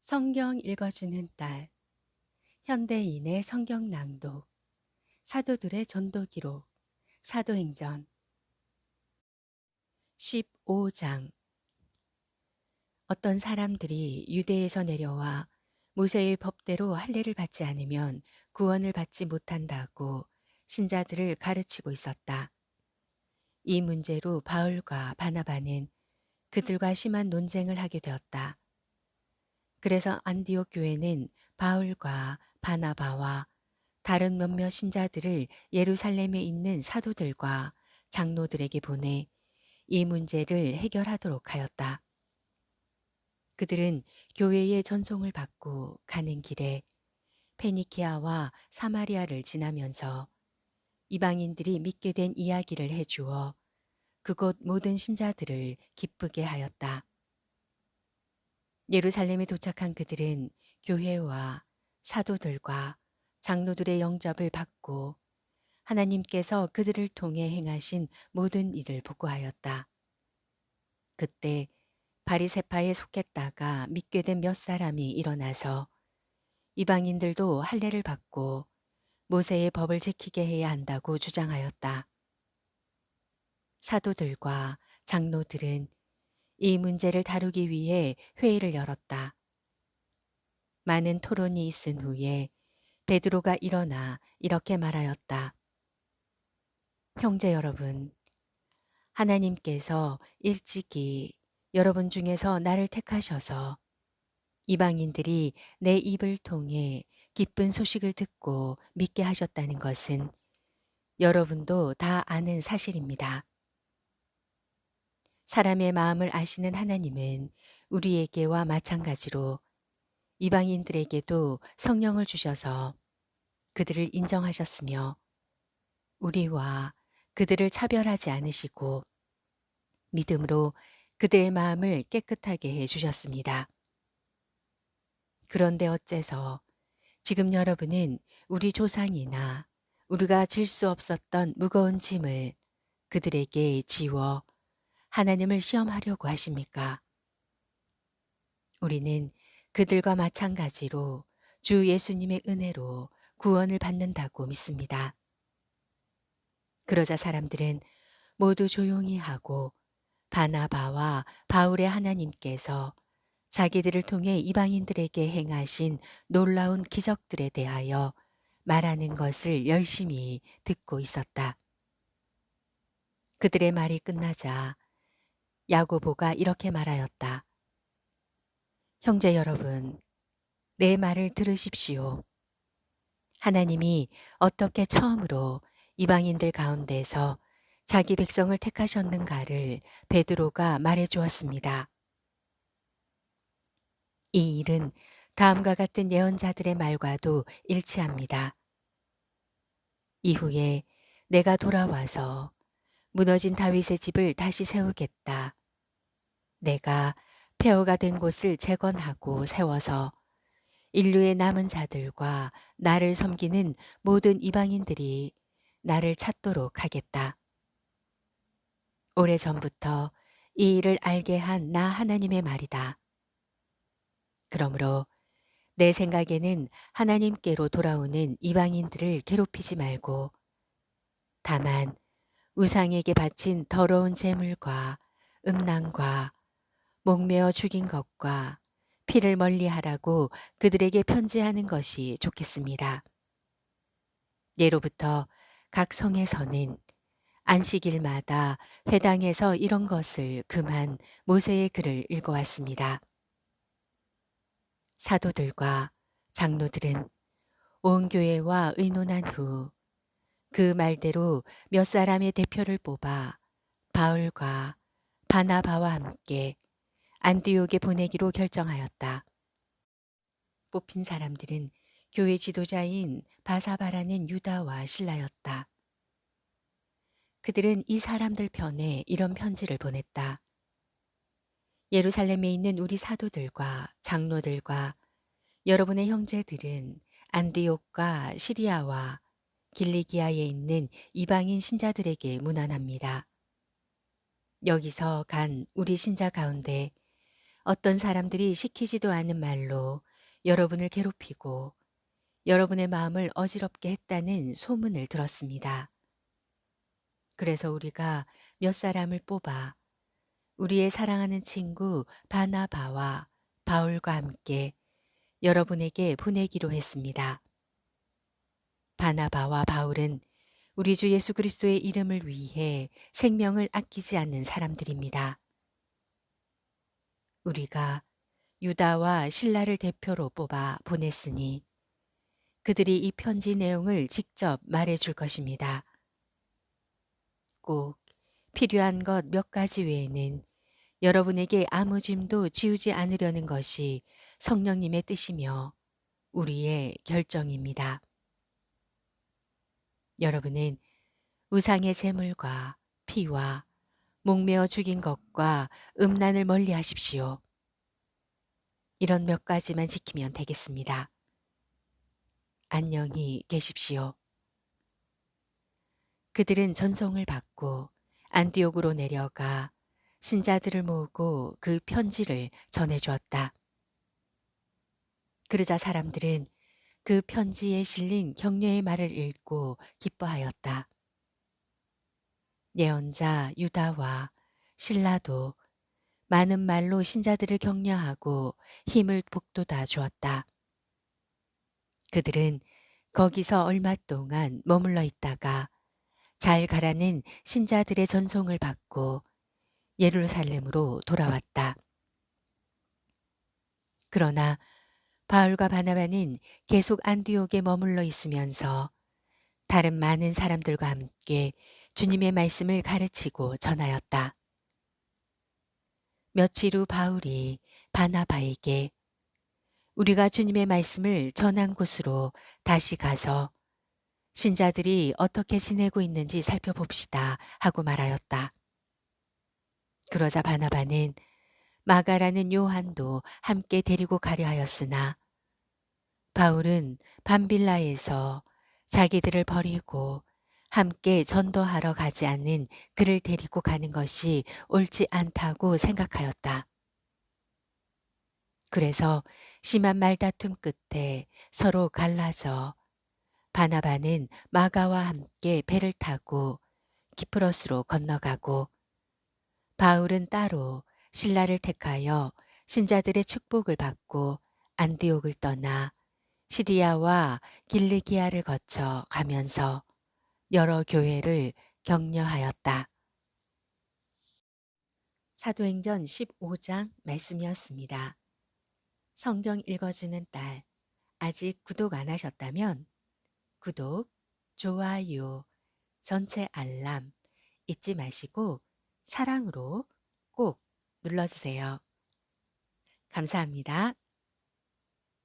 성경 읽어주는 딸, 현대인의 성경 낭독, 사도들의 전도 기록, 사도행전 15장. 어떤 사람들이 유대에서 내려와 모세의 법대로 할례를 받지 않으면 구원을 받지 못한다고 신자들을 가르치고 있었다. 이 문제로 바울과 바나바는 그들과 심한 논쟁을 하게 되었다. 그래서 안디옥 교회는 바울과 바나바와 다른 몇몇 신자들을 예루살렘에 있는 사도들과 장로들에게 보내 이 문제를 해결하도록 하였다. 그들은 교회의 전송을 받고 가는 길에 페니키아와 사마리아를 지나면서 이방인들이 믿게 된 이야기를 해주어 그곳 모든 신자들을 기쁘게 하였다. 예루살렘에 도착한 그들은 교회와 사도들과 장로들의 영접을 받고 하나님께서 그들을 통해 행하신 모든 일을 보고하였다. 그때 바리새파에 속했다가 믿게 된 몇 사람이 일어나서 이방인들도 할례를 받고 모세의 법을 지키게 해야 한다고 주장하였다. 사도들과 장로들은 이 문제를 다루기 위해 회의를 열었다. 많은 토론이 있은 후에 베드로가 일어나 이렇게 말하였다. 형제 여러분, 하나님께서 일찍이 여러분 중에서 나를 택하셔서 이방인들이 내 입을 통해 기쁜 소식을 듣고 믿게 하셨다는 것은 여러분도 다 아는 사실입니다. 사람의 마음을 아시는 하나님은 우리에게와 마찬가지로 이방인들에게도 성령을 주셔서 그들을 인정하셨으며 우리와 그들을 차별하지 않으시고 믿음으로 그들의 마음을 깨끗하게 해 주셨습니다. 그런데 어째서 지금 여러분은 우리 조상이나 우리가 질 수 없었던 무거운 짐을 그들에게 지워 하나님을 시험하려고 하십니까? 우리는 그들과 마찬가지로 주 예수님의 은혜로 구원을 받는다고 믿습니다. 그러자 사람들은 모두 조용히 하고 바나바와 바울의 하나님께서 자기들을 통해 이방인들에게 행하신 놀라운 기적들에 대하여 말하는 것을 열심히 듣고 있었다. 그들의 말이 끝나자 야고보가 이렇게 말하였다. 형제 여러분, 내 말을 들으십시오. 하나님이 어떻게 처음으로 이방인들 가운데서 자기 백성을 택하셨는가를 베드로가 말해 주었습니다. 이 일은 다음과 같은 예언자들의 말과도 일치합니다. 이후에 내가 돌아와서 무너진 다윗의 집을 다시 세우겠다. 내가 폐허가 된 곳을 재건하고 세워서 인류의 남은 자들과 나를 섬기는 모든 이방인들이 나를 찾도록 하겠다. 오래전부터 이 일을 알게 한 나 하나님의 말이다. 그러므로 내 생각에는 하나님께로 돌아오는 이방인들을 괴롭히지 말고 다만 우상에게 바친 더러운 제물과 음란과 목매어 죽인 것과 피를 멀리하라고 그들에게 편지하는 것이 좋겠습니다. 예로부터 각 성에서는 안식일마다 회당에서 이런 것을 금한 모세의 글을 읽어왔습니다. 사도들과 장로들은 온 교회와 의논한 후 그 말대로 몇 사람의 대표를 뽑아 바울과 바나바와 함께 안디옥에 보내기로 결정하였다. 뽑힌 사람들은 교회 지도자인 바사바라는 유다와 실라였다. 그들은 이 사람들 편에 이런 편지를 보냈다. 예루살렘에 있는 우리 사도들과 장로들과 여러분의 형제들은 안디옥과 시리아와 길리기아에 있는 이방인 신자들에게 문안합니다. 여기서 간 우리 신자 가운데 어떤 사람들이 시키지도 않은 말로 여러분을 괴롭히고 여러분의 마음을 어지럽게 했다는 소문을 들었습니다. 그래서 우리가 몇 사람을 뽑아 우리의 사랑하는 친구 바나바와 바울과 함께 여러분에게 보내기로 했습니다. 바나바와 바울은 우리 주 예수 그리스도의 이름을 위해 생명을 아끼지 않는 사람들입니다. 우리가 유다와 실라를 대표로 뽑아 보냈으니 그들이 이 편지 내용을 직접 말해 줄 것입니다. 꼭 필요한 것 몇 가지 외에는 여러분에게 아무 짐도 지우지 않으려는 것이 성령님의 뜻이며 우리의 결정입니다. 여러분은 우상의 제물과 피와 목매어 죽인 것과 음란을 멀리 하십시오. 이런 몇 가지만 지키면 되겠습니다. 안녕히 계십시오. 그들은 전송을 받고 안디옥으로 내려가 신자들을 모으고 그 편지를 전해주었다. 그러자 사람들은 그 편지에 실린 격려의 말을 읽고 기뻐하였다. 예언자 유다와 실라도 많은 말로 신자들을 격려하고 힘을 북돋아 주었다. 그들은 거기서 얼마 동안 머물러 있다가 잘 가라는 신자들의 전송을 받고 예루살렘으로 돌아왔다. 그러나 바울과 바나바는 계속 안디옥에 머물러 있으면서 다른 많은 사람들과 함께 주님의 말씀을 가르치고 전하였다. 며칠 후 바울이 바나바에게 우리가 주님의 말씀을 전한 곳으로 다시 가서 신자들이 어떻게 지내고 있는지 살펴봅시다 하고 말하였다. 그러자 바나바는 마가라는 요한도 함께 데리고 가려 하였으나 바울은 밤빌라에서 자기들을 버리고 함께 전도하러 가지 않는 그를 데리고 가는 것이 옳지 않다고 생각하였다. 그래서 심한 말다툼 끝에 서로 갈라져 바나바는 마가와 함께 배를 타고 키프로스로 건너가고 바울은 따로 신라를 택하여 신자들의 축복을 받고 안디옥을 떠나 시리아와 길르기아를 거쳐 가면서 여러 교회를 격려하였다. 사도행전 15장 말씀이었습니다. 성경 읽어주는 딸, 아직 구독 안 하셨다면 구독, 좋아요, 전체 알람 잊지 마시고 사랑으로 꼭 눌러주세요. 감사합니다.